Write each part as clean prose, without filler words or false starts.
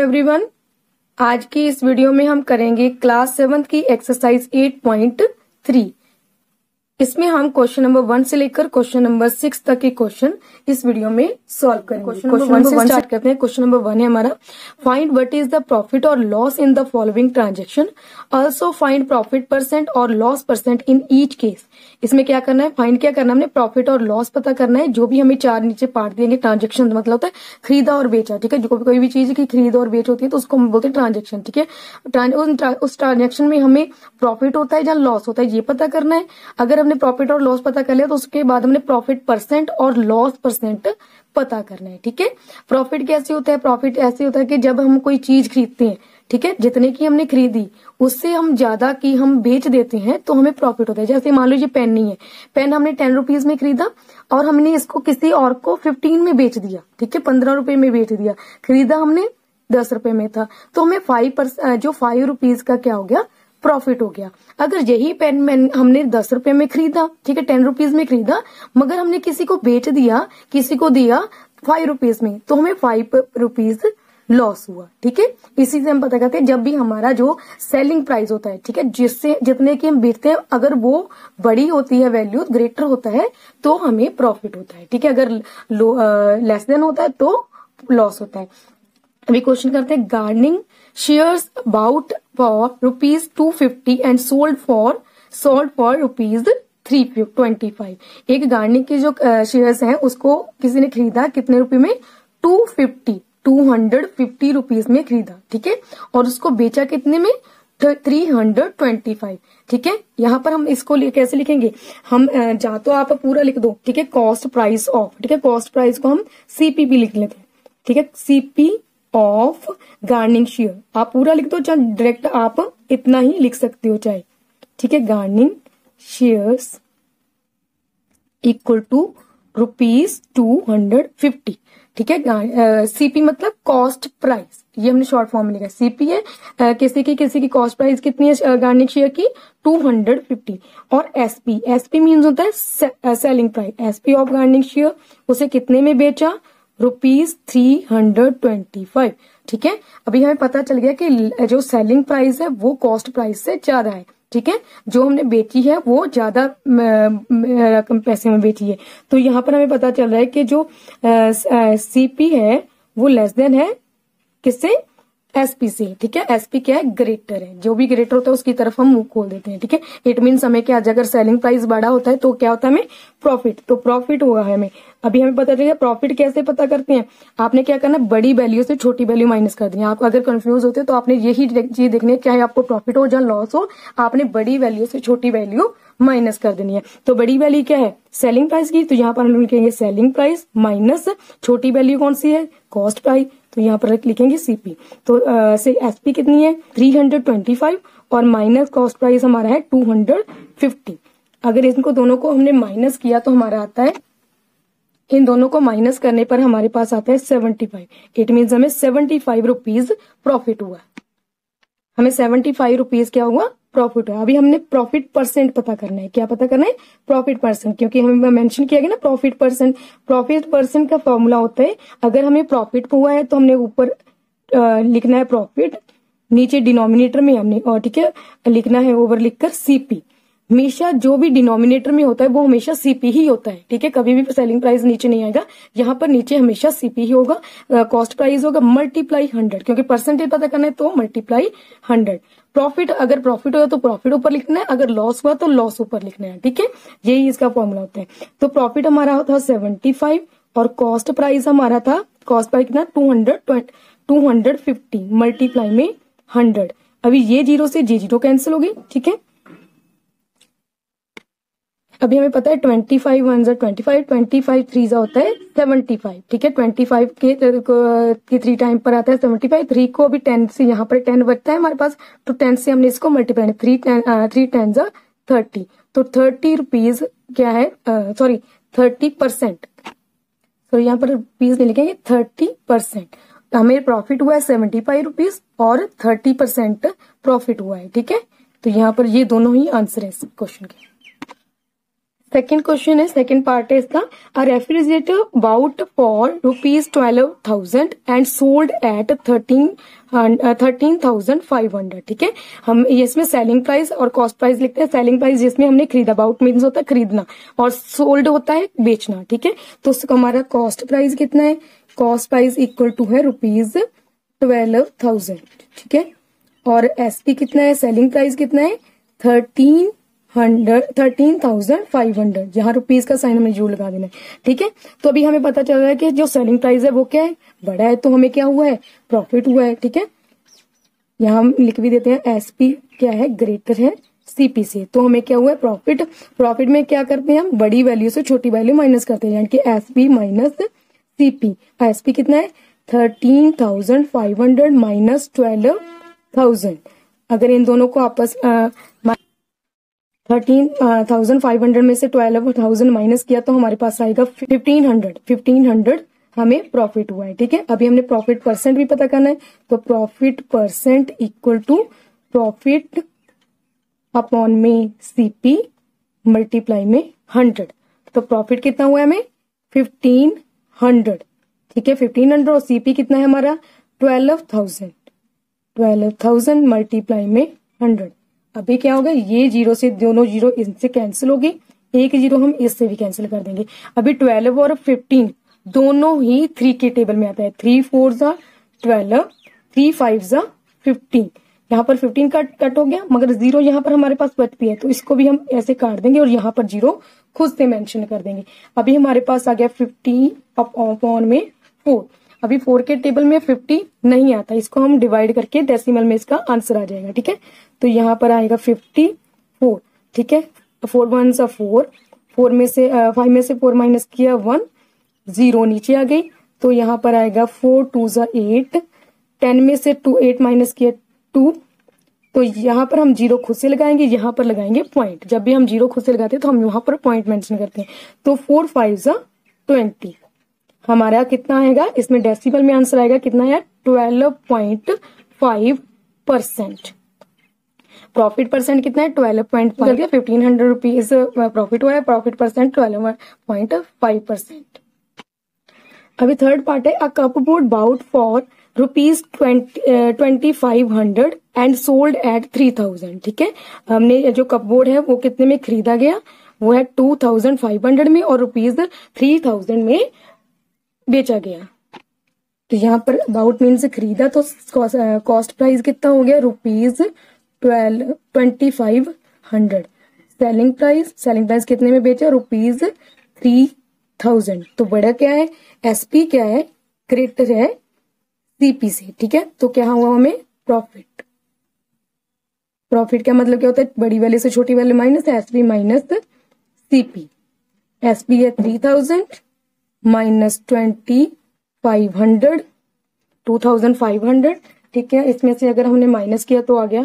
Everyone, आज की इस वीडियो में हम करेंगे क्लास 7 की एक्सरसाइज 8.3। इसमें हम क्वेश्चन नंबर 1 से लेकर क्वेश्चन नंबर 6 तक के क्वेश्चन इस वीडियो में सॉल्व करेंगे। क्वेश्चन नंबर 1 से स्टार्ट करते हैं। क्वेश्चन नंबर 1 है हमारा, find what is the profit और loss in the following transaction, also find profit percent और loss percent in each case. इसमें क्या करना है, फाइंड क्या करना है, हमने प्रॉफिट और लॉस पता करना है। जो भी हमें चार नीचे पार्ट देंगे, ट्रांजेक्शन मतलब होता है खरीदा और बेचा, ठीक है। जो कोई भी चीज की खरीद और बेच होती है तो उसको हम बोलते हैं ट्रांजेक्शन, ठीक है। उस ट्रांजेक्शन में हमें प्रॉफिट होता है या लॉस होता है ये पता करना है। अगर हमने प्रॉफिट और लॉस पता कर लिया तो उसके बाद हमने प्रॉफिट परसेंट और लॉस परसेंट पता करना है, ठीक है। प्रॉफिट कैसे होता है, प्रॉफिट ऐसे होता है कि जब हम कोई चीज खरीदते हैं, ठीक है, जितने की हमने खरीदी उससे हम ज्यादा की हम बेच देते हैं तो हमें प्रॉफिट होता है। जैसे मान लो ये पेन नहीं है, पेन हमने 10 रुपीज में खरीदा और हमने इसको किसी और को 15 में बेच दिया, ठीक है, 15 रुपए में बेच दिया। खरीदा हमने 10 रुपए में था तो हमें 5 रुपीज का क्या हो गया, प्रॉफिट हो गया। अगर यही पेन हमने 10 रुपए में खरीदा, ठीक है, 10 रुपीज में खरीदा, मगर हमने किसी को बेच दिया, किसी को दिया 5 रुपीज में, तो हमें 5 रुपीज लॉस हुआ, ठीक है। इसी से हम पता करते हैं जब भी हमारा जो सेलिंग प्राइस होता है, ठीक है, जिससे जितने की हम बेचते हैं अगर वो बड़ी होती है, वैल्यू ग्रेटर होता है तो हमें प्रॉफिट होता है, ठीक है। अगर लेस देन होता है तो लॉस होता है। अभी क्वेश्चन करते हैं, gardening shares about for ₹250 and sold for ₹325। एक गार्डनिंग की जो शेयर्स हैं उसको किसी ने खरीदा कितने रुपए में, 250 रुपीज में खरीदा, ठीक है, और उसको बेचा कितने में, 325, ठीक है। यहाँ पर हम इसको कैसे लिखेंगे, हम जा तो आप पूरा लिख दो, ठीक है, कॉस्ट प्राइस ऑफ, ठीक है, कॉस्ट प्राइस को हम CPP लिख लेते हैं, ठीक है, CP ऑफ गार्डनिंग शेयर। आप पूरा लिख दो, चाहे डायरेक्ट आप इतना ही लिख सकते हो चाहे, ठीक है। गार्डनिंग शेयर्स इक्वल टू ₹250, ठीक है। CP मतलब कॉस्ट प्राइस, ये हमने शॉर्ट फॉर्म में लिखा। CP है किसी की कॉस्ट प्राइस कितनी है गार्डनिंग शेयर की, 250। और SP मीन्स होता है selling price. SP of gardening share, उसे कितने में बेचा, ₹325, ठीक है। अभी हमें पता चल गया कि जो सेलिंग प्राइस है वो कॉस्ट प्राइस से ज्यादा है, ठीक है। जो हमने बेची है वो ज्यादा पैसे में बेची है, तो यहाँ पर हमें पता चल रहा है कि जो CP है वो लेस देन है किससे, SP से, ठीक है। SP क्या है, ग्रेटर है। जो भी ग्रेटर होता है उसकी तरफ हम मुंह खोल देते हैं, ठीक है। इट मीन्स हमें क्या, अगर सेलिंग प्राइस बड़ा होता है तो क्या होता है, हमें प्रॉफिट, तो प्रॉफिट होगा हमें। अभी हमें पता चलेगा प्रॉफिट कैसे पता करते हैं। आपने क्या करना, बड़ी वैल्यू से छोटी वैल्यू माइनस कर देनी। आप अगर कंफ्यूज होते तो आपने यही चीज देखनी है, चाहे आपको प्रॉफिट हो या लॉस हो, आपने बड़ी वैल्यू से छोटी वैल्यू माइनस कर देनी है। तो बड़ी वैल्यू क्या है, सेलिंग प्राइस की, तो यहाँ पर हम लिखेंगे सेलिंग प्राइस माइनस छोटी वैल्यू कौन सी है, कॉस्ट प्राइस, तो यहाँ पर लिखेंगे CP। तो SP कितनी है, 325, और माइनस कॉस्ट प्राइस हमारा है 250। अगर इनको दोनों को हमने माइनस किया तो हमारा आता है, इन दोनों को माइनस करने पर हमारे पास आता है 75। इट मीन्स हमें 75 रुपीज प्रॉफिट हुआ, हमें 75 रुपीज क्या हुआ, प्रॉफिट है। अभी हमने प्रॉफिट परसेंट पता करना है। क्या पता करना है, प्रॉफिट परसेंट, क्योंकि हमें मेंशन किया गया ना प्रॉफिट परसेंट। प्रॉफिट परसेंट का फॉर्मूला होता है, अगर हमें प्रॉफिट हुआ है तो हमने ऊपर लिखना है प्रॉफिट, नीचे डिनोमिनेटर में हमने, और ठीक है, लिखना है ओवर लिखकर CP। हमेशा जो भी डिनोमिनेटर में होता है वो हमेशा CP ही होता है, ठीक है। कभी भी सेलिंग प्राइस नीचे नहीं आएगा, यहाँ पर नीचे हमेशा CP ही होगा। कॉस्ट प्राइस होगा मल्टीप्लाई 100, क्योंकि परसेंटेज पता करना है तो मल्टीप्लाई 100। प्रॉफिट, अगर प्रॉफिट हुआ तो प्रॉफिट ऊपर लिखना है, अगर लॉस हुआ तो लॉस ऊपर लिखना है, ठीक है। यही इसका फॉर्मूला होता है। तो प्रॉफिट हमारा था 75 और कॉस्ट प्राइस हमारा था, कॉस्ट प्राइस कितना, 250 मल्टीप्लाई में 100। अभी ये 0 से ये 0 कैंसिल हो गई, ठीक है। अभी हमें पता है 25 1 25, 25 3 होता है 75, ठीक है। 25 के 3 टाइम पर आता है 75। 3 को अभी 10 से, यहाँ पर 10 बचता है हमारे पास, तो 10 से हमने इसको मल्टीप्लाई, 3 10 30, तो 30 रुपीज क्या है, सॉरी 30%, तो यहाँ पर रुपीज नहीं लिखेंगे, 30%। हमें प्रॉफिट हुआ है 75 रुपीज और 30% प्रॉफिट हुआ है, ठीक है। तो यहाँ पर ये दोनों ही आंसर है इस क्वेश्चन के। सेकेंड क्वेश्चन है, सेकेंड पार्ट है इसका। A refrigerator bought for ₹12,000 and sold at 13,500। ठीक है, हम इसमें सेलिंग प्राइस और कॉस्ट प्राइस लिखते हैं। सेलिंग प्राइस जिसमें हमने खरीदा, बाउट मीन्स होता है खरीदना, और सोल्ड होता है बेचना। ठीक है, तो उसका हमारा कॉस्ट प्राइस कितना है? कॉस्ट प्राइस इक्वल टू है ₹12,000। ठीक है, और एसपी कितना है? सेलिंग प्राइस कितना है? 13,500। यहाँ रुपीज का साइन हमें जरूर लगा देना है। ठीक है, तो अभी हमें पता चल रहा है कि जो सेलिंग प्राइस है वो क्या है? बड़ा है, तो हमें क्या हुआ है? प्रॉफिट हुआ है। ठीक है, यहाँ हम लिख भी देते हैं एसपी क्या है? ग्रेटर है सीपी से, तो हमें क्या हुआ है? प्रॉफिट। प्रॉफिट में क्या करते हैं हम? बड़ी वैल्यू से छोटी वैल्यू माइनस करते हैं, यानी कि एसपी माइनस सीपी। एसपी कितना है? 13,500 माइनस 12,000। अगर इन दोनों को आपस 13,500 में से 12,000 माइनस किया तो हमारे पास आएगा 1500 हमें प्रॉफिट हुआ है। ठीक है, अभी हमने प्रॉफिट परसेंट भी पता करना है, तो profit percent equal to profit upon में सीपी मल्टीप्लाई में 100। तो प्रॉफिट कितना हुआ है हमें? 1500। ठीक है, 1500 और सीपी कितना है हमारा? 12,000 मल्टीप्लाई में 100। अभी क्या होगा? ये जीरो से दोनों जीरो इनसे कैंसिल होगी, एक जीरो हम इससे भी कैंसिल कर देंगे। अभी 12 और 15 दोनों ही 3 के टेबल में आता है। 3 4 जा 12, 3 5 जा 15। यहाँ पर 15 कट हो गया, मगर जीरो यहाँ पर हमारे पास बचती है, तो इसको भी हम ऐसे काट देंगे और यहाँ पर जीरो खुद से मेंशन कर देंगे। अभी हमारे पास आ गया 50 अपॉन में 4। अभी 4 के टेबल में 50 नहीं आता, इसको हम डिवाइड करके डेसिमल में इसका आंसर आ जाएगा। ठीक है, तो यहाँ पर आएगा 54। ठीक है, 4 1 जा 4, 4 में से 5 में से 4 माइनस किया 1, 0 नीचे आ गई, तो यहाँ पर आएगा 4 2 जा 8, 10 में से 8 माइनस किया 2, तो यहाँ पर हम जीरो खुद से लगाएंगे, यहाँ पर लगाएंगे पॉइंट। जब भी हम जीरो खुद से लगाते हैं तो हम यहाँ पर पॉइंट मेंशन करते हैं। तो 4 5 जा 20 हमारा कितना आएगा? इसमें डेसिमल में आंसर आएगा कितना है? 12.5%। प्रॉफिट परसेंट कितना है? 12.5। 1500 रुपीज प्रॉफिट हुआ है, प्रॉफिट परसेंट 12.5%। अभी थर्ड पार्ट है। A cupboard bought for ₹2500 and sold at 3000। ठीक है, हमने जो कपबोर्ड है वो कितने में खरीदा गया? वो है 2500 में और ₹3000 में बेचा गया। तो यहाँ पर अबाउट मीन से खरीदा, तो कॉस्ट प्राइस कितना हो गया? ₹2500। सेलिंग प्राइस कितने में बेचा? ₹3000। तो बड़ा क्या है? एसपी क्या है? ग्रेटर है सीपी से। ठीक है, तो क्या हुआ हमें? प्रॉफिट। प्रॉफिट का मतलब क्या होता है? बड़ी वैल्यू से छोटी value minus SP minus CP. SP है 3000 माइनस 2500। ठीक है, इसमें से अगर हमने माइनस किया तो आ गया,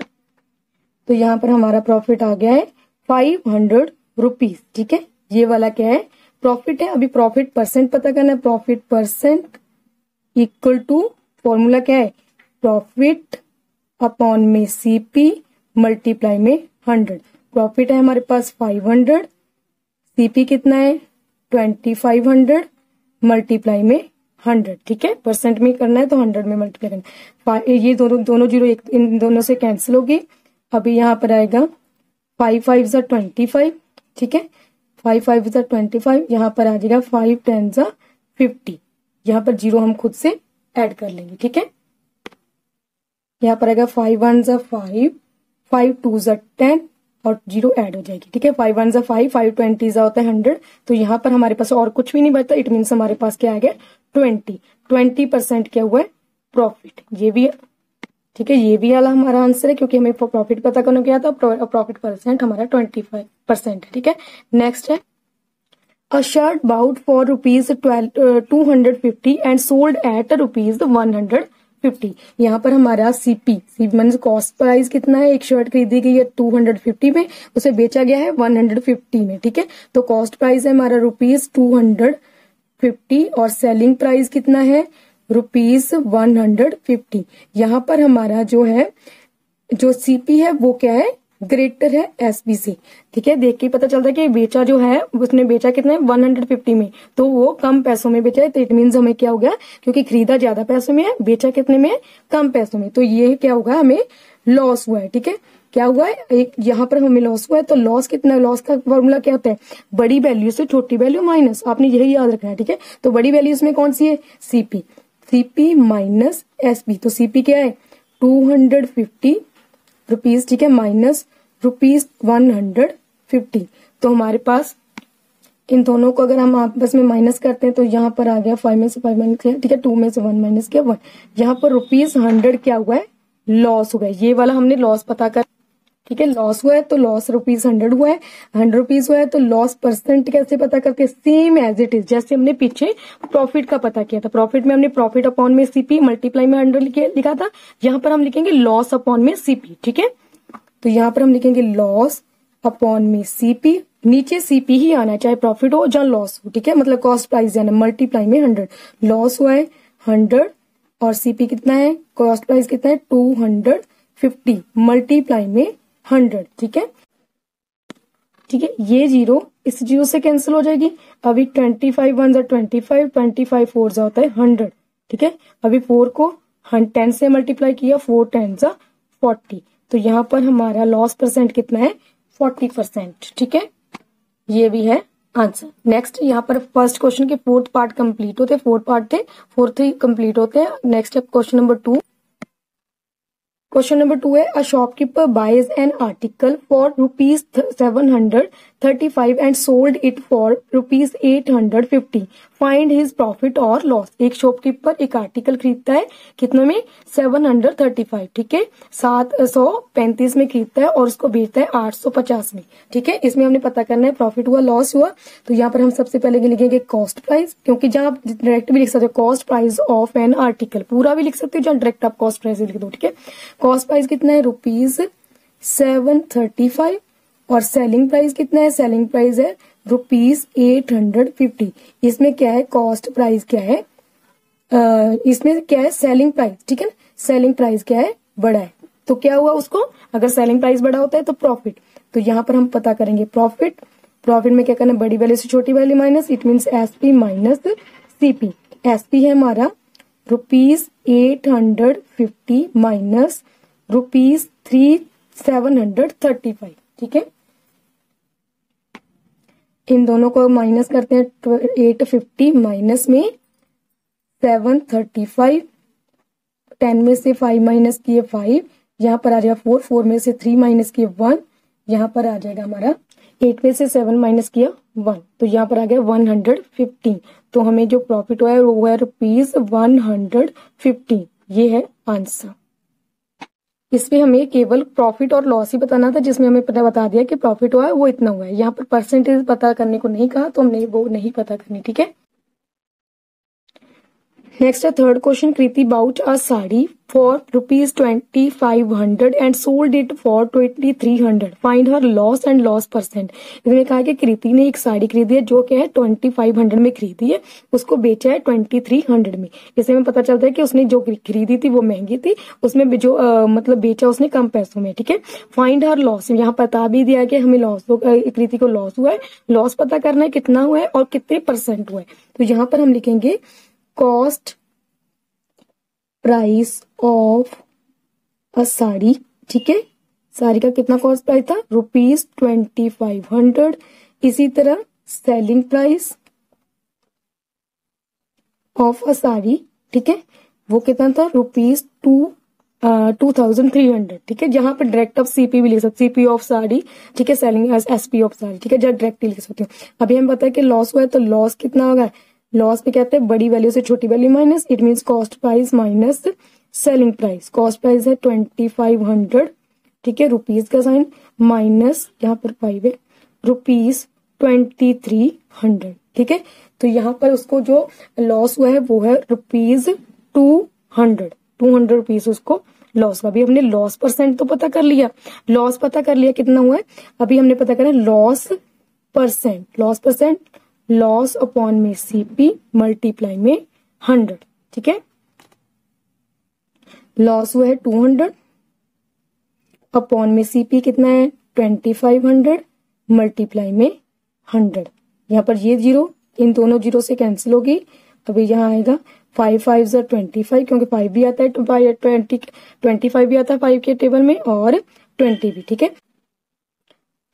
तो यहाँ पर हमारा प्रॉफिट आ गया है 500 रुपीज। ठीक है, ये वाला क्या है? प्रॉफिट है। अभी प्रॉफिट परसेंट पता करना है। Profit percent equal to formula क्या है? प्रॉफिट अपॉन में सीपी मल्टीप्लाई में 100। प्रॉफिट है हमारे पास 500, सीपी कितना है? 2500 मल्टीप्लाई में 100। ठीक है, परसेंट में करना है तो 100 में मल्टीप्लाई करना है। ये दोनों जीरो इन दोनों से कैंसिल होगी। अभी यहाँ पर आएगा 5 5 जा 25। ठीक है, 5 5 जा 25, यहाँ पर आ जाएगा 5 10 जा 50। यहाँ पर जीरो हम खुद से ऐड कर लेंगे। ठीक है, यहाँ पर आएगा 5 1 जा 5, 5 2 जा 10 और जीरो ऐड हो जाएगी। ठीक है, 5 1 जा 5, 5 20 जा होता है 100। तो यहाँ पर हमारे पास और कुछ भी नहीं बचता। इट मीन्स हमारे पास क्या आ गया? 20% क्या हुआ है? प्रॉफिट। ये भी ठीक है, ये भी वाला हमारा आंसर है, क्योंकि हमें प्रॉफिट पता करना क्या था। प्रॉफिट परसेंट हमारा 25% है। ठीक है, नेक्स्ट है। A shirt bought for ₹250 and sold at ₹150। यहाँ पर हमारा सीपी मीन कॉस्ट प्राइस कितना है? एक शर्ट खरीदी गई है 250 में, उसे बेचा गया है 150 में। ठीक है, तो कॉस्ट प्राइस है हमारा ₹250 और सेलिंग प्राइस कितना है? ₹150। यहाँ पर हमारा जो है, जो सीपी है वो क्या है? ग्रेटर है एसपी से। ठीक है, देख के पता चलता है कि बेचा जो है उसने बेचा कितने 150 में, तो वो कम पैसों में बेचा है। तो इट मीन्स हमें क्या हो गया, क्योंकि खरीदा ज्यादा पैसों में है, बेचा कितने में, कम पैसों में, तो ये क्या होगा, हमें लॉस हुआ है। ठीक है, क्या हुआ है, एक यहाँ पर हमें लॉस हुआ है। तो लॉस कितना, लॉस का फॉर्मूला क्या होता है, बड़ी वैल्यू से छोटी वैल्यू माइनस, आपने यही याद रखना है। ठीक है, तो बड़ी वैल्यू इसमें कौन सी है, सीपी, सीपी माइनस एसपी। तो सीपी क्या है 250 रुपीज, ठीक है, माइनस रुपीज 150। तो हमारे पास इन दोनों को अगर हम आपस में माइनस करते हैं तो यहाँ पर आ गया 5 में से 5 माइनस किया, ठीक है, 2 में से 1 माइनस किया 1, यहाँ पर ₹100 क्या हुआ है, लॉस हुआ है। ये वाला हमने लॉस पता कर, ठीक है, लॉस हुआ है तो लॉस ₹100 हुआ है, ₹100 हुआ है। तो लॉस परसेंट कैसे पता करते हैं, सेम एज इट इज जैसे हमने पीछे प्रॉफिट का पता किया था। प्रॉफिट में हमने प्रॉफिट अपॉन में सीपी मल्टीप्लाई में 100 लिखा था, यहाँ पर हम लिखेंगे लॉस अपॉन में सीपी। ठीक है, तो यहाँ पर हम लिखेंगे लॉस अपॉन में सीपी, नीचे सीपी ही आना है चाहे प्रॉफिट हो या लॉस हो। ठीक है, मतलब कॉस्ट प्राइस यानी मल्टीप्लाई में 100, लॉस हुआ है 100 और सीपी कितना है, कॉस्ट प्राइस कितना है 250 मल्टीप्लाई में 100। ठीक है, ठीक है, ये जीरो इस जीरो से कैंसिल हो जाएगी। अभी 25 1 जा 25, 25 4 जा होता है 100। ठीक है, अभी 4 को 10 से मल्टीप्लाई किया, 4 10 जा 40, तो यहाँ पर हमारा लॉस परसेंट कितना है 40%। ठीक है, ये भी है आंसर। नेक्स्ट यहाँ पर फर्स्ट क्वेश्चन के 4th पार्ट कंप्लीट होते, 4 पार्ट थे, 4th ही कंप्लीट होते हैं। Next question number 2। Question number 2 है, a shopkeeper buys an article for ₹735 and sold it for ₹850, find his profit और लॉस। एक शॉपकीपर एक आर्टिकल खरीदता है, कितने में 735, ठीक है, 735 में खरीदता है और उसको बेचता है 850 में। ठीक है, इसमें हमने पता करना है प्रॉफिट हुआ लॉस हुआ। तो यहाँ पर हम सबसे पहले लिखेंगे कॉस्ट प्राइस, क्योंकि जहां आप डायरेक्ट भी लिख सकते हो cost price of an article, पूरा भी लिख सकते हो जहां डायरेक्ट आप कॉस्ट प्राइस लिख दो। ठीक है, कॉस्ट प्राइस कितना है ₹735 और सेलिंग प्राइस कितना है, सेलिंग प्राइस है ₹850। इसमें क्या है, कॉस्ट प्राइस क्या है, इसमें क्या है सेलिंग प्राइस। ठीक है, सेलिंग प्राइस क्या है, बड़ा है, तो क्या हुआ उसको, अगर सेलिंग प्राइस बड़ा होता है तो प्रॉफिट। तो यहाँ पर हम पता करेंगे प्रॉफिट, प्रॉफिट में क्या करना है, बड़ी वैल्यू से छोटी value minus, it means SP minus CP. SP है हमारा ₹850 माइनस ₹735। ठीक है, इन दोनों को माइनस करते हैं, 850 माइनस में 735, 10 में से 5 माइनस किए 5, यहाँ पर आ जाएगा 4, 4 में से 3 माइनस किए 1, यहाँ पर आ जाएगा हमारा 8 में से 7 माइनस किया 1, तो यहाँ पर आ गया 115। तो हमें जो प्रॉफिट हुआ है वो है ₹115। ये है आंसर। इसमें हमें केवल प्रॉफिट और लॉस ही बताना था, जिसमें हमें पता बता दिया कि प्रॉफिट हुआ है वो इतना हुआ है। यहाँ पर परसेंटेज पता करने को नहीं कहा, तो हमने वो नहीं पता करनी। ठीक है, नेक्स्ट है third question, Kriti bought a sari for ₹2500 and sold it for 2300, find her loss and loss percent. इसमें कहा कि कृति ने एक साड़ी खरीदी है जो क्या है 2500 में खरीदी है, उसको बेचा है 2300 में। इसमें पता चलता है कि उसने जो खरीदी थी वो महंगी थी, उसमें जो मतलब बेचा उसने कम पैसों में। ठीक है, फाइंड हर लॉस, यहाँ बता भी दिया कि हमें लॉस, कृति को लॉस हुआ है, लॉस पता करना है कितना हुआ है और कितने परसेंट हुआ है। तो यहाँ पर हम लिखेंगे cost price of a sari. ठीक है, साड़ी का कितना कॉस्ट प्राइस था, ₹2500। इसी तरह selling price of a sari, ठीक है, वो कितना था ₹2300। ठीक है, जहां पर डायरेक्ट आप सीपी भी लिख सकते, सीपी ऑफ साड़ी, ठीक है, सेलिंग एसपी ऑफ साड़ी, ठीक है, जहां डायरेक्ट लिख सकते हो। अभी हम बताया कि लॉस हुआ है, तो लॉस कितना होगा, लॉस में कहते हैं बड़ी वैल्यू से छोटी value minus, it means cost price minus selling price. Cost price है 2500, ठीक है, रुपीज का साइन माइनस यहाँ पर 5 है ₹2300। ठीक है, तो यहाँ पर उसको जो लॉस हुआ है वो है ₹200 उसको लॉस हुआ। अभी हमने लॉस परसेंट तो पता कर लिया, लॉस पता कर लिया कितना हुआ है। अभी हमने पता करा loss percent, loss percent loss upon में सीपी मल्टीप्लाई में 100। ठीक है, लॉस हुआ है 200 अपॉन में सीपी कितना है 2500 मल्टीप्लाई में 100। यहाँ पर ये जीरो इन दोनों जीरो से कैंसिल होगी। अभी यहाँ आएगा 5 5 25 क्योंकि 5 भी आता है 25 भी आता है 5 के टेबल में और 20 भी। ठीक है,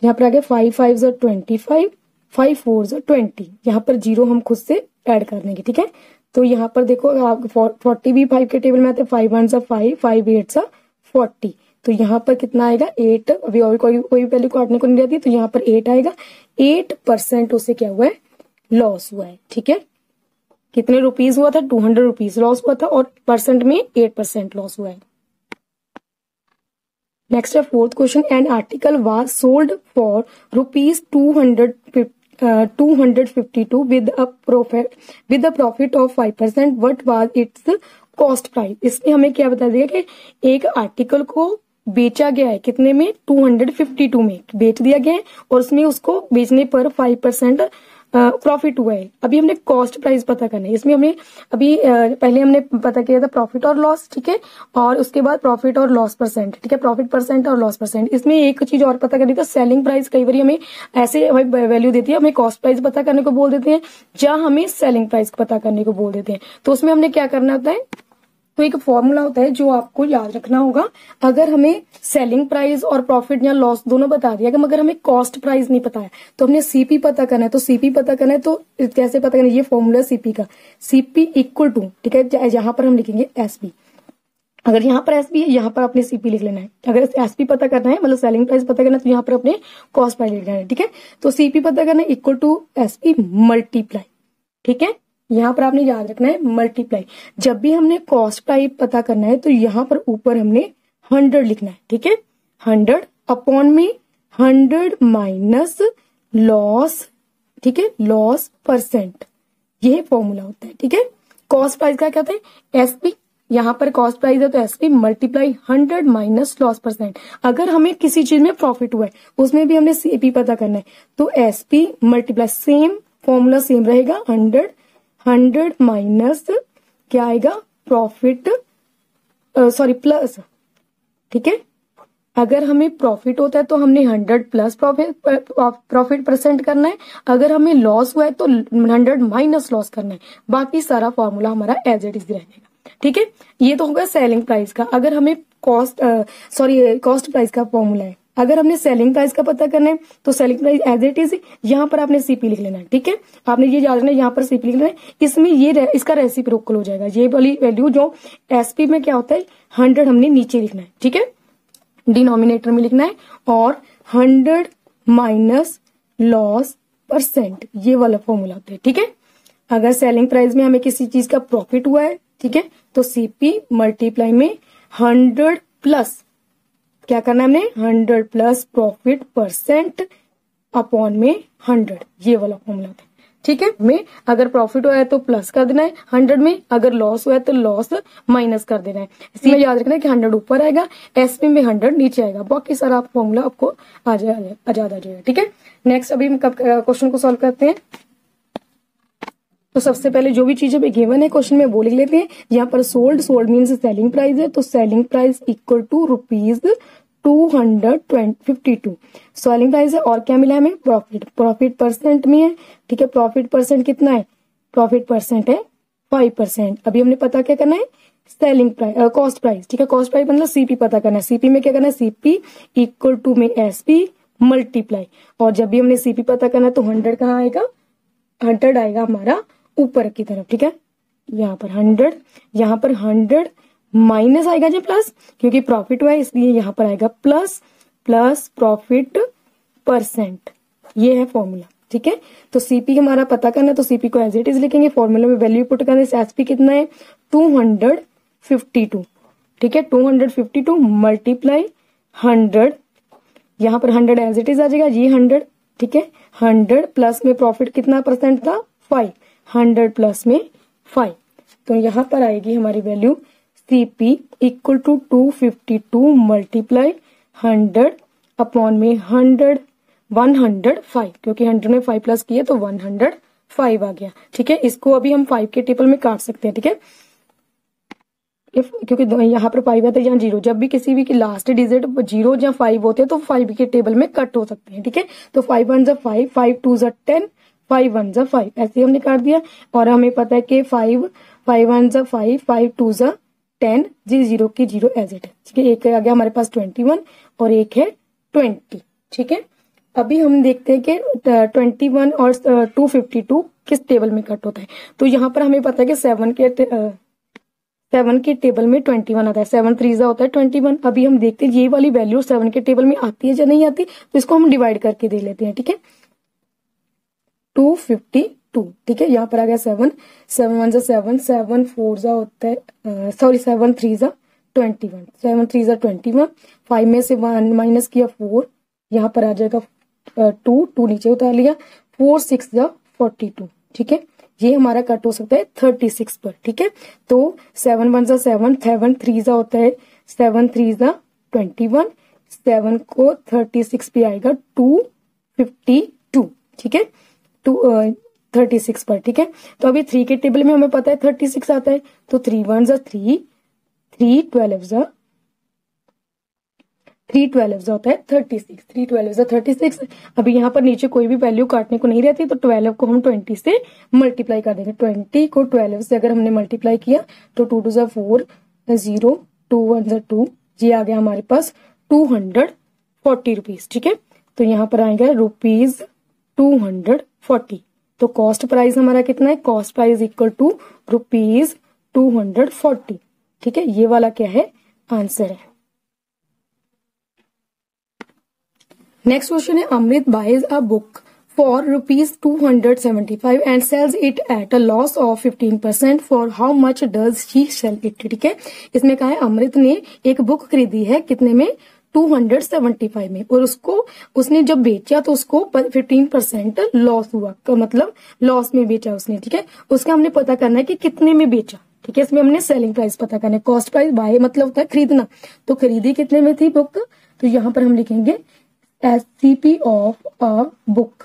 यहाँ पर आ गया 5 5 25 5 4 20। यहाँ पर जीरो हम खुद से ऐड कर देंगे। ठीक है, तो यहाँ पर देखो आप 40 भी 5 के टेबल में आते हैं। 5 1 5 5 8 40। तो यहाँ पर कितना आएगा 8। अभी और कोई वैल्यू काटने को नहीं रहती तो यहाँ पर 8 आएगा। 8% उसे क्या हुआ है लॉस हुआ है। ठीक है, कितने रुपीज हुआ था 200 रुपीज लॉस हुआ था और परसेंट में 8% लॉस हुआ है। नेक्स्ट है fourth question, an article was sold for rupees 252 with a profit of 5%। What was it's cost price. इसमें हमें क्या बता दिया कि एक आर्टिकल को बेचा गया है कितने में 252 में बेच दिया गया है और उसमें उसको बेचने पर 5% प्रॉफिट हुआ है। अभी हमने कॉस्ट प्राइस पता करना है। इसमें हमने अभी पहले हमने पता किया था प्रॉफिट और लॉस। ठीक है, और उसके बाद प्रॉफिट और लॉस परसेंट। ठीक है, प्रॉफिट परसेंट और लॉस परसेंट। इसमें एक चीज और पता करनी था सेलिंग प्राइस। कई बार हमें ऐसे वैल्यू देती है, हमें कॉस्ट प्राइस पता करने को बोल देते हैं या हमें सेलिंग प्राइस पता करने को बोल देते हैं। तो उसमें हमने क्या करना होता है, तो एक फॉर्मूला होता है जो आपको याद रखना होगा। अगर हमें सेलिंग प्राइस और प्रॉफिट या लॉस दोनों बता दिया, मगर हमें कॉस्ट प्राइस नहीं पता है तो हमने सीपी पता करना है। तो सीपी पता करना है तो कैसे पता करना है, ये फॉर्मूला सीपी का। सीपी इक्वल टू, ठीक है, यहाँ पर हम लिखेंगे एसपी। अगर यहाँ पर एसपी है यहाँ पर अपने सीपी लिख लेना है। अगर एसपी पता करना है मतलब सेलिंग प्राइस पता करना है तो यहाँ पर अपने कॉस्ट प्राइस लिखना है। ठीक है, तो सीपी पता करना है इक्वल टू एसपी मल्टीप्लाई। ठीक है, यहाँ पर आपने याद रखना है मल्टीप्लाई। जब भी हमने कॉस्ट प्राइस पता करना है तो यहाँ पर ऊपर हमने 100 लिखना है। ठीक है, 100 अपॉन में 100 माइनस लॉस। ठीक है, लॉस परसेंट, यह फॉर्मूला होता है। ठीक है, कॉस्ट प्राइस का क्या होता है एसपी। यहाँ पर कॉस्ट प्राइस है तो SP multiply 100 minus loss percent. अगर हमें किसी चीज में प्रॉफिट हुआ है उसमें भी हमने सीपी पता करना है तो SP multiply, same formula same रहेगा। 100 माइनस क्या आएगा प्रॉफिट प्लस। ठीक है, अगर हमें प्रॉफिट होता है तो हमने 100 प्लस प्रॉफिट परसेंट करना है। अगर हमें लॉस हुआ है तो 100 माइनस लॉस करना है। बाकी सारा फॉर्मूला हमारा एज इट इज रहेगा। ठीक है, ये तो होगा सेलिंग प्राइस का। अगर हमें कॉस्ट प्राइस का फॉर्मूला है। अगर हमने सेलिंग प्राइस का पता करना है तो selling price as it is यहाँ पर आपने सीपी लिख लेना है। ठीक है, आपने ये याद रखना है यहाँ पर सीपी लिख लेना है। इसमें ये इसका रेसिप्रोकल हो जाएगा। ये वाली वैल्यू जो एसपी में क्या होता है 100 हमने नीचे लिखना है। ठीक है, डिनोमिनेटर में लिखना है और 100 माइनस लॉस परसेंट, ये वाला फॉर्मूला होता है। ठीक है, अगर सेलिंग प्राइस में हमें किसी चीज का प्रॉफिट हुआ है, ठीक है, तो सीपी मल्टीप्लाई में 100 प्लस क्या करना है हमने 100 प्लस प्रॉफिट परसेंट अपॉन में 100, ये वाला फॉर्मूला होता है। ठीक है, में अगर प्रॉफिट हुआ है तो प्लस कर देना है 100 में, अगर लॉस हुआ है तो लॉस माइनस कर देना है। इसमें याद रखना है कि 100 ऊपर आएगा, एसपी में 100 नीचे आएगा। बाकी सारा फॉर्मूला आपको आ जाएगा। ठीक है, नेक्स्ट अभी हम क्वेश्चन को सॉल्व करते हैं। तो सबसे पहले जो भी चीज हमें गिवन है क्वेश्चन में वो लिख लेते हैं। यहाँ पर सोल्ड मीन्स सेलिंग प्राइस है तो selling price equal to rupees 252 selling price है। और क्या मिला हमें प्रॉफिट परसेंट में है। ठीक है, प्रॉफिट परसेंट कितना है, प्रॉफिट परसेंट है 5%। अभी हमने पता क्या करना है सेलिंग प्राइस कॉस्ट प्राइस। ठीक है, कॉस्ट प्राइस मतलब सीपी पता करना है। सीपी में क्या करना है सीपी इक्वल टू में एसपी मल्टीप्लाई। और जब भी हमने सीपी पता करना है तो 100 कहाँ आएगा 100 आएगा हमारा ऊपर की तरफ। ठीक है, यहाँ पर 100, यहाँ पर 100 माइनस आएगा जो प्लस, क्योंकि प्रॉफिट हुआ है इसलिए यहाँ पर आएगा प्लस प्रॉफिट परसेंट, ये है फॉर्मूला। ठीक है, तो सीपी हमारा पता करना है तो सीपी को एज इट इज लिखेंगे। फॉर्मूला में वैल्यू पुट करने से एसपी कितना है 252। ठीक है, 252 मल्टीप्लाई 100, यहाँ पर 100 एज इट इज आ जाएगा, ये 100। ठीक है, 100 प्लस में प्रॉफिट कितना परसेंट था 5, 100 प्लस में 5, तो यहाँ पर आएगी हमारी value CP equal to 252 multiply 100 upon में 105, क्योंकि 100 में 5 प्लस किए तो 105 आ गया। ठीक है, इसको अभी हम 5 के टेबल में काट सकते हैं। ठीक है, क्योंकि यहाँ पर 5 आता है, यहाँ 0, जब भी किसी भी की लास्ट डिजिट 0 या 5 होते हैं तो 5 के टेबल में कट हो सकते हैं, ठीक है। तो 5 1 जा 5, 5 2 जा 10, 5 1 जा 5, ऐसे हमने कर दिया। और हमें पता है कि 5 1 जा 5, 5 2 जा 10, जी 0 की 0 एज इट है, ठीक है। एक आ गया हमारे पास 21 और एक है 20, ठीक है। अभी हम देखते हैं कि 21 और 252 किस टेबल में कट होता है। तो यहाँ पर हमें पता है कि 7 के टेबल में 21 आता है, 7 3 होता है 21। अभी हम देखते हैं ये वाली वैल्यू 7 के टेबल में आती है या नहीं आती, तो इसको हम डिवाइड करके देख लेते हैं, ठीक है। 252, ठीक है। यहाँ पर आ गया 7, 7 1 जा 7, 7 4 जा होता है 7 3 जा 21, 7 3 जा 21, 5 में से 1 माइनस किया 4, यहाँ पर आ जाएगा 2 नीचे उतार लिया, 4 6 जा 42, ठीक है। ये हमारा कट हो सकता है 36 पर, ठीक है। तो 7 1 जा 7, 7 3 जा होता है 7 3 जा 21, 7 को 36 पे आएगा 252, ठीक है। 36 पर, ठीक है। तो अभी 3 के टेबल में हमें पता है 36 आता है, तो 3 1 जा 3, 3 12 जा 3 12 जा होता है 36, 3 12 जा 36। अभी यहाँ पर नीचे कोई भी वैल्यू काटने को नहीं रहती, तो 12 को हम 20 से मल्टीप्लाई कर देंगे। 20 को 12 से अगर हमने मल्टीप्लाई किया तो 2 2 जा 4, 0, 2 1 जा 2, ये आ गया हमारे पास 240 रुपीज, ठीक है। तो यहाँ पर आएगा रुपीज 240। तो कॉस्ट प्राइस हमारा कितना है, cost price equal to rupees 240, ठीक है। ये वाला क्या है, आंसर है। नेक्स्ट क्वेश्चन है, Amrit buys a book for rupees 275 and sells it at a loss of 15%, for how much does he sell it, ठीक है। इसमें कहा है अमृत ने एक बुक खरीदी है, कितने में, 275 में, और उसने जब बेचा तो उसको 15% लॉस हुआ, का मतलब लॉस में बेचा उसने, ठीक है। उसका हमने पता करना है कि कितने में बेचा, ठीक है। इसमें हमने सेलिंग प्राइस पता करना है। कॉस्ट प्राइस बाय मतलब होता है खरीदना, तो खरीदी कितने में थी बुक, तो यहाँ पर हम लिखेंगे SCP ऑफ अ बुक,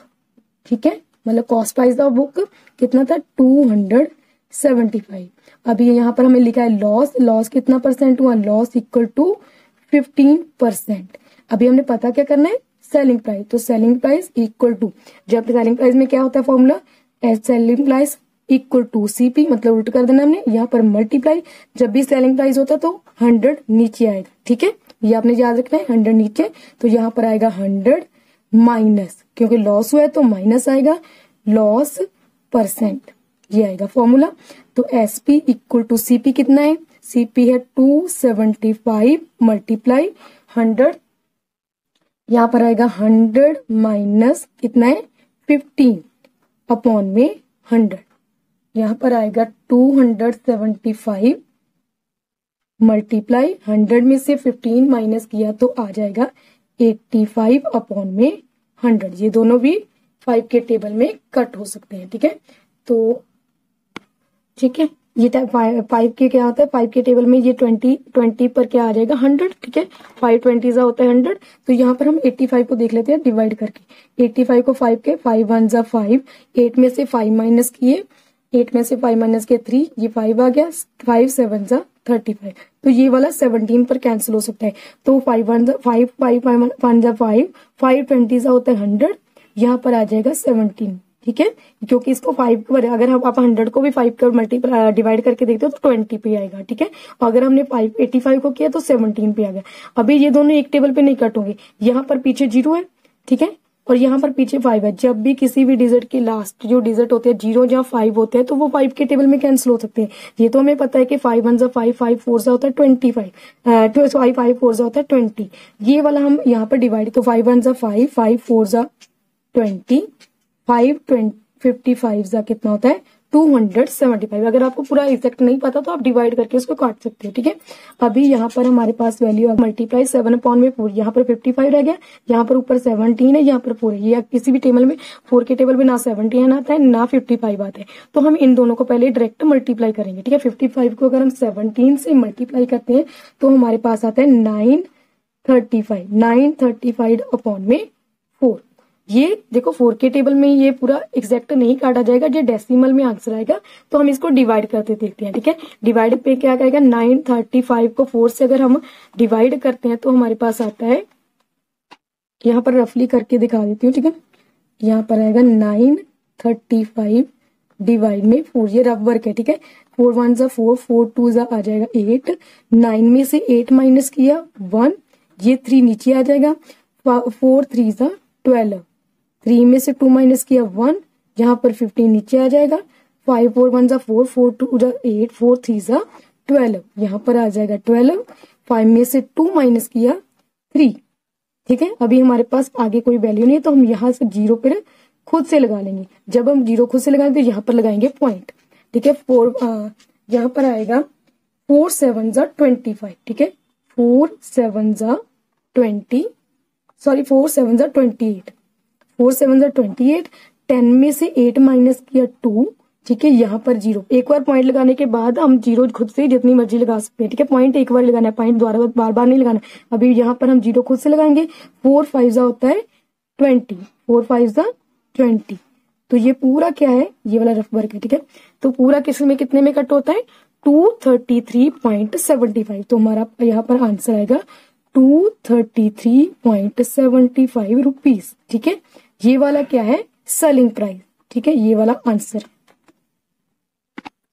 ठीक है। मतलब कॉस्ट प्राइस ऑफ बुक कितना था, 275। अभी यहाँ पर हमें लिखा है लॉस, लॉस कितना परसेंट हुआ, लॉस इक्वल टू 15%। अभी हमने पता क्या करना है, सेलिंग प्राइस, तो सेलिंग प्राइस इक्वल टू, जब सेलिंग प्राइस में क्या होता है formula, selling price equal to CP, मतलब उल्ट कर देना हमने, यहाँ पर मल्टीप्लाई, जब भी सेलिंग प्राइस होता है तो 100 नीचे आएगा, ठीक है। ये आपने याद रखना है, 100 नीचे, तो यहाँ पर आएगा 100 माइनस, क्योंकि लॉस हुआ है तो माइनस आएगा, लॉस परसेंट, ये आएगा फॉर्मूला। तो SP इक्वल टू CP कितना है, CP है 275 मल्टीप्लाई 100, यहाँ पर आएगा 100 माइनस कितना है 15 अपॉन में 100, यहाँ पर आएगा 275 मल्टीप्लाई 100 में से 15 माइनस किया तो आ जाएगा 85 अपॉन में 100। ये दोनों भी 5 के टेबल में कट हो सकते हैं, ठीक है। तो ठीक है, ये 5 के क्या होता है, 5 के टेबल में ये 20 पर क्या आ जाएगा 100, ठीक है। 5 20 जा होता है 100, तो यहाँ पर हम 85 को देख लेते हैं डिवाइड करके। 85 को 5 के 5 1 जा 5, 8 में से 5 माइनस किए, 8 में से 5 माइनस के 3, ये 5 आ गया, 5 7 जा 35, तो ये वाला 17 पर कैंसिल हो सकता है। तो 5 1 जा 5, 5 1 जा 5, 5 20 जा होता है 100, यहाँ पर आ जाएगा 17, ठीक है। क्योंकि इसको 5 पर, अगर हम आप 100 को भी 5 कर मल्टीप्लाई डिवाइड करके देखते हो तो 20 पे आएगा, ठीक है। अगर हमने 85 को किया तो 17 पे आ गया। अभी ये दोनों एक टेबल पे नहीं कट होंगे, यहाँ पर पीछे 0 है, ठीक है, और यहाँ पर पीछे 5 है। जब भी किसी भी डिजिट के लास्ट जो डिजिट होते हैं 0 या 5 होते हैं तो वो 5 के टेबल में कैंसिल हो सकते हैं। ये तो हमें पता है कि 5 1 जा 5, 5 4 जा होता है 25, 5 4 जा होता है 20। ये वाला हम यहाँ पर डिवाइड, तो 5 1 जा 5, 5 4 जा 20, 5 55 जा कितना होता है 275। अगर आपको पूरा एग्जैक्ट नहीं पता तो आप डिवाइड करके इसको काट सकते हो, ठीक है। अभी यहाँ पर हमारे पास वैल्यू मल्टीप्लाई 7 अपॉन में 4, यहाँ पर 55 रह गया, यहाँ पर ऊपर 17 है, यहाँ पर 4 है। ये किसी भी टेबल में 4 के टेबल में ना 17 आता है ना 55 आता है, तो हम इन दोनों को पहले डायरेक्ट मल्टीप्लाई करेंगे, ठीक है। 55 को अगर हम 17 से मल्टीप्लाई करते हैं तो हमारे पास आता है 935 अपॉन में 4। ये देखो 4 के टेबल में ये पूरा एग्जैक्ट नहीं काटा जाएगा, ये डेसिमल में आंसर आएगा, तो हम इसको डिवाइड करते देखते हैं। ठीक है, डिवाइड पे क्या करेगा, 935 को 4 से अगर हम डिवाइड करते हैं तो हमारे पास आता है, यहाँ पर रफली करके दिखा देती हूँ। ठीक है, यहाँ पर आएगा 935 डिवाइड में 4, ये रफ वर्क है। ठीक है, 4 1 जा 4, 4 2 जा आ जाएगा 8, 9 में से 8 माइनस किया 1, ये 3 नीचे आ जाएगा, 4 3 जा 12, 3 में से 2 माइनस किया 1, यहाँ पर 15 नीचे आ जाएगा, 5 4 1 जा 4, 4 2 जा 8, 4 3 जा 12, यहाँ पर आ जाएगा 12, 5 में से 2 माइनस किया 3। ठीक है, अभी हमारे पास आगे कोई वैल्यू नहीं है, तो हम यहाँ से 0 पर खुद से लगा लेंगे। जब हम 0 खुद से लगाएंगे तो यहाँ पर लगाएंगे पॉइंट। ठीक है, 4 यहाँ पर आएगा 4 7 जा 25। ठीक है, 4 7 जा 28, 4 7 जा 28, 10 में से 8 माइनस किया 2। ठीक है, यहाँ पर 0, एक बार पॉइंट लगाने के बाद हम 0 खुद से जितनी मर्जी लगा सकते हैं। ठीक है, पॉइंट एक बार लगाना है, पॉइंट द्वारा बार बार नहीं लगाना। अभी यहाँ पर हम 0 खुद से लगाएंगे, 4 5 जा होता है 20, 4 5 जा 20, तो ये पूरा क्या है, ये वाला रफ वर्क है। ठीक है, तो पूरा कितने में कट होता है, 233.75, तो हमारा यहाँ पर आंसर आएगा 233.75 रुपीज। ठीक है, ये वाला क्या है, सेलिंग प्राइस। ठीक है, ये वाला आंसर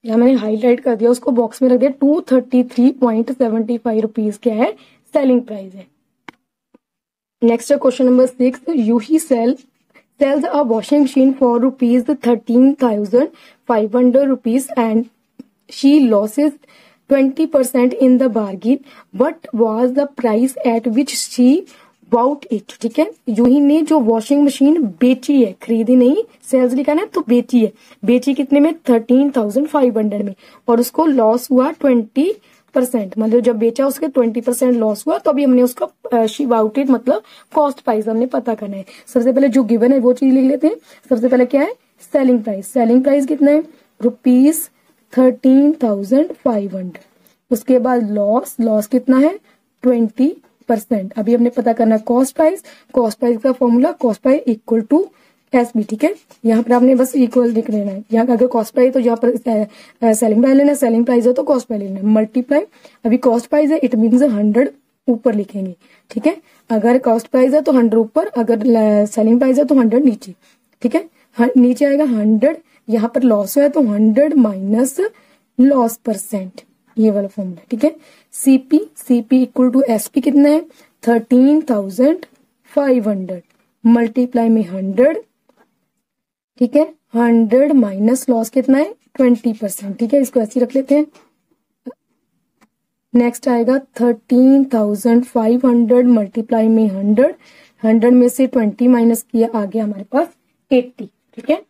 यहाँ मैंने हाईलाइट कर दिया, उसको बॉक्स में रख दिया, 233.75 रुपीज क्या है, सेलिंग प्राइस है। Next question number 6, यूही sells a washing machine for rupees 13,500 rupees and she loses 20% in the bargain. What was the price at which she bought it? ठीक है, यूही ने जो वॉशिंग मशीन बेची है, खरीदी नहीं, सेल्स लिखा ना, तो बेची है, बेची कितने में, 13,500 में, और उसको लॉस हुआ 20%, मतलब जब बेचा उसके 20% लॉस हुआ, तो अभी हमने उसका शी बाउट इट मतलब कॉस्ट प्राइस हमने पता करना है। सबसे पहले जो गिवन है वो चीज लिख लेते हैं। सबसे पहले क्या है, सेलिंग प्राइस। सेलिंग प्राइस कितना है, ₹13,500। उसके बाद लॉस कितना है, 20%। अभी हमने पता करना कॉस्ट प्राइस। कॉस्ट प्राइस का formula, cost price equal to SB। ठीक है, यहाँ पर आपने बस इक्वल लिख लेना है। यहाँ अगर कॉस्ट प्राइस तो यहाँ पर सेलिंग प्राइस लेना है, सेलिंग प्राइस है तो कॉस्ट प्राइस लेना है, मल्टीप्लाई। अभी कॉस्ट प्राइस है, इट मीन्स 100 ऊपर लिखेंगे। ठीक है, अगर कॉस्ट प्राइस है तो 100 ऊपर, अगर सेलिंग प्राइस है तो 100 नीचे। ठीक है, नीचे आएगा 100, यहाँ पर लॉस है तो 100 माइनस लॉस परसेंट, ये वाला फॉर्मूला। ठीक है, सीपी इक्वल टू SP कितना है, 13,500 मल्टीप्लाई में 100। ठीक है, 100 माइनस लॉस कितना है, 20%। ठीक है, इसको ऐसे रख लेते हैं। नेक्स्ट आएगा 13,500 मल्टीप्लाई में 100 में से 20 माइनस किया, आ गया हमारे पास 80। ठीक है,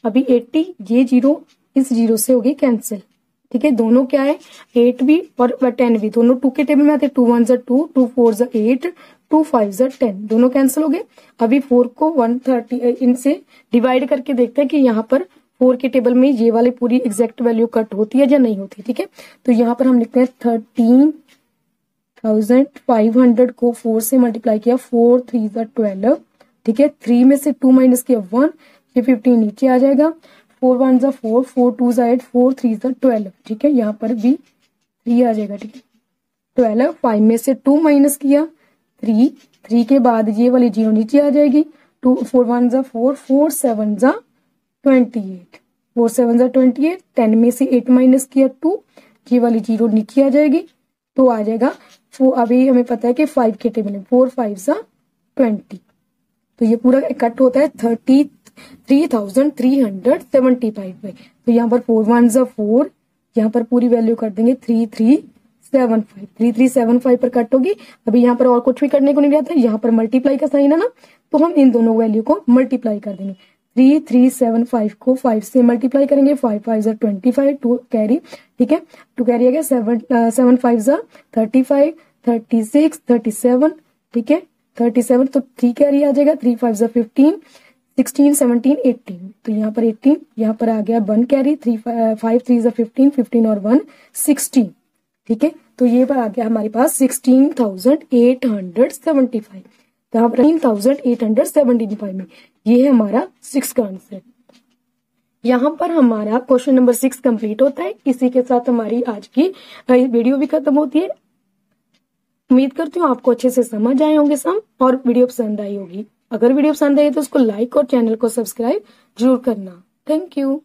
अभी 80, ये 0 इस 0 से होगी कैंसिल। ठीक है, दोनों क्या है, 8 भी और 10 भी, दोनों 2 के टेबल में आते हैं। 2 1 जा 2, 2 4 जा 8, 2 5 जा 10, दोनों कैंसिल हो गए। अभी 4 को 130 इनसे डिवाइड करके देखते हैं कि यहाँ पर 4 के टेबल में ये वाली पूरी एग्जैक्ट वैल्यू कट होती है या नहीं होती। ठीक है, तो यहाँ पर हम लिखते हैं 13,500 को 4 से मल्टीप्लाई किया, 4 3 जा 12। ठीक है, 3 में से 2 माइनस किया 1, ये 15 नीचे आ जाएगा, 4 1 जा 4, 4 2 जा 8, 4 3 जा 12। ठीक है, यहाँ पर भी 3 आ जाएगा। ठीक है, 12, 5 में से 2 माइनस किया 3 के बाद ये वाली 0 नीचे आ जाएगी, 4 1 जा 4, 4 7 जा 28, 4 7 जा 28, 10 में से 8 माइनस किया 2, ये वाली 0 नीचे आ जाएगी, तो आ जाएगा अभी हमें पता है कि 5 के टेबल में 4 5 जा 20, तो ये पूरा कट होता है 33,375 पे। तो यहाँ पर 4 1 जा 4, यहाँ पर पूरी वैल्यू कर देंगे 3375 पर कट होगी। अभी यहाँ पर और कुछ भी करने को नहीं रहता है, यहाँ पर मल्टीप्लाई का साइन है ना, तो हम इन दोनों वैल्यू को मल्टीप्लाई कर देंगे। 3375 को 5 से मल्टीप्लाई करेंगे, 5 5 जा 25, 2 कैरी। ठीक है, 2 कैरी आ गया, 7 5 जा 35, 36 37। ठीक है, 37, तो 3 कैरी आ जाएगा, 3 5 जा 15, 16 17 18, तो यहाँ पर 18, यहाँ पर आ गया 1 कैरी, 5 3 जा 15, 15 और 1 16। ठीक है, तो ये पर आ गया हमारे पास 16,875। 13,875 में। ये है हमारा 6 का आंसर। यहाँ पर हमारा क्वेश्चन नंबर 6 कंप्लीट होता है। इसी के साथ हमारी आज की वीडियो भी खत्म होती है। उम्मीद करती हूँ आपको अच्छे से समझ आए होंगे सम और वीडियो पसंद आई होगी। अगर वीडियो पसंद आई तो उसको लाइक और चैनल को सब्सक्राइब जरूर करना। Thank you.